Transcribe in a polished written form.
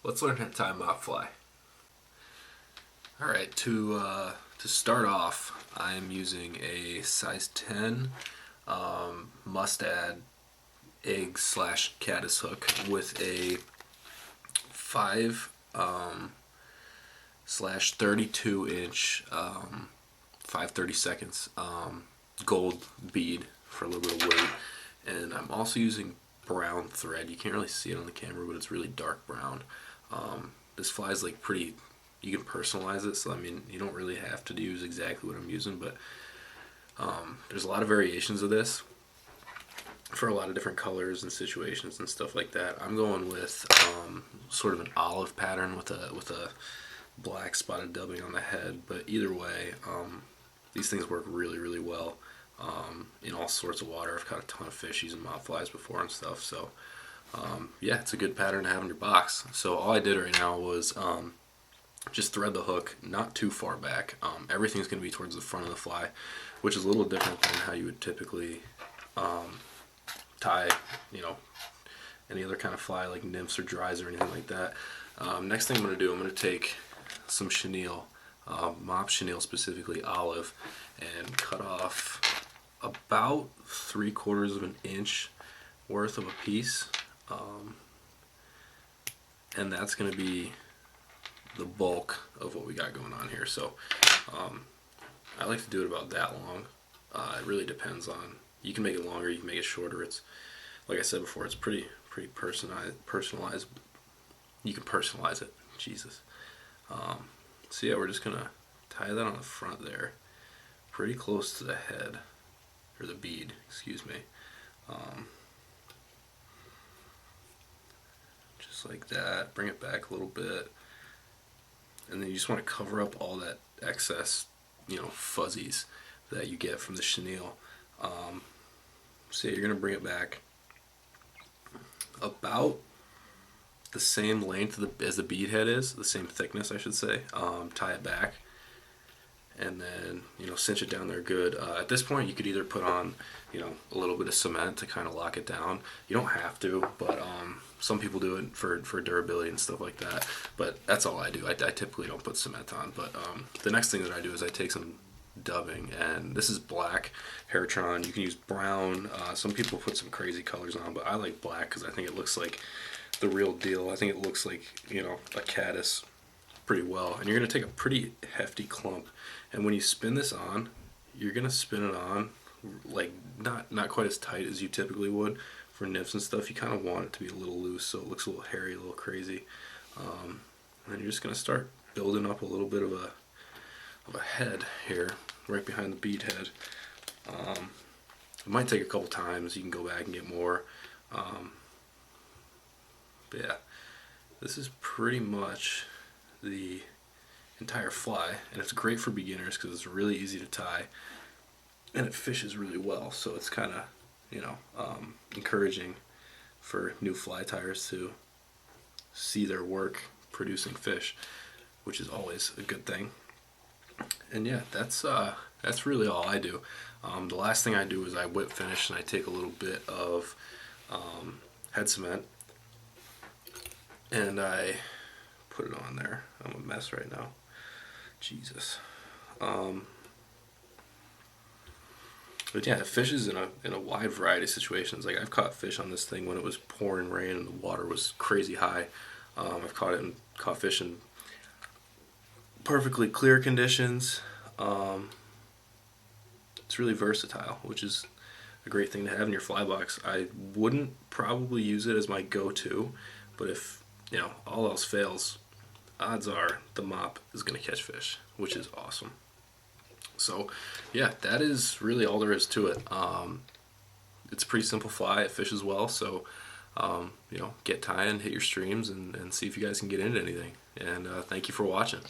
Let's learn how to tie mop fly. Alright, to start off, I am using a size 10 mustad egg slash caddis hook with a 5 slash 32 inch 5/32 gold bead for a little bit of weight. And I'm also using brown thread. You can't really see it on the camera, but it's really dark brown. This fly is like pretty, you can personalize it, so I mean you don't really have to use exactly what I'm using, but there's a lot of variations of this for a lot of different colors and situations and stuff like that. I'm going with sort of an olive pattern with a black spotted dubbing on the head, but either way, these things work really well in all sorts of water. I've caught a ton of fish using mop flies before and stuff, so yeah, it's a good pattern to have in your box. So all I did right now was just thread the hook not too far back. Everything's going to be towards the front of the fly, which is a little different than how you would typically tie, any other kind of fly like nymphs or dries or anything like that. Next thing I'm going to do, I'm going to take some chenille, mop chenille, specifically olive, and cut off about 3/4 of an inch worth of a piece, and that's going to be the bulk of what we got going on here. So I like to do it about that long. It really depends on, you can make it longer, you can make it shorter. It's like I said before, it's pretty personalized. You can personalize it. Jesus. So yeah, we're just gonna tie that on the front there, pretty close to the head, or the bead, excuse me. Just like that. Bring it back a little bit, and then you just want to cover up all that excess, fuzzies that you get from the chenille. So yeah, you're gonna bring it back about the same length as the bead head is, the same thickness I should say. Tie it back, and then cinch it down there good. At this point you could either put on a little bit of cement to kind of lock it down. You don't have to, but some people do it for durability and stuff like that, but that's all I do. I typically don't put cement on. But the next thing that I do is I take some dubbing, and this is black Hairtron. You can use brown. Some people put some crazy colors on, but I like black because I think it looks like the real deal. I think it looks like a caddis pretty well. And you're going to take a pretty hefty clump, and when you spin this on, you're going to spin it on like not quite as tight as you typically would for nymphs and stuff. You kind of want it to be a little loose so it looks a little hairy, a little crazy. And then you're just going to start building up a little bit of a head here right behind the bead head. It might take a couple times. You can go back and get more. But yeah, this is pretty much the entire fly, and it's great for beginners because it's really easy to tie and it fishes really well. So it's kind of encouraging for new fly tiers to see their work producing fish, which is always a good thing. And yeah, that's really all I do. The last thing I do is I whip finish, and I take a little bit of head cement and I put it on there. I'm a mess right now. Jesus. But yeah, it fishes in a wide variety of situations. Like, I've caught fish on this thing when it was pouring rain and the water was crazy high. I've caught fish in perfectly clear conditions. It's really versatile, which is a great thing to have in your fly box. I wouldn't probably use it as my go-to, but if all else fails, odds are the mop is going to catch fish, which is awesome. So yeah, that is really all there is to it. It's a pretty simple fly. It fishes well, so get tying, hit your streams, and see if you guys can get into anything. And thank you for watching.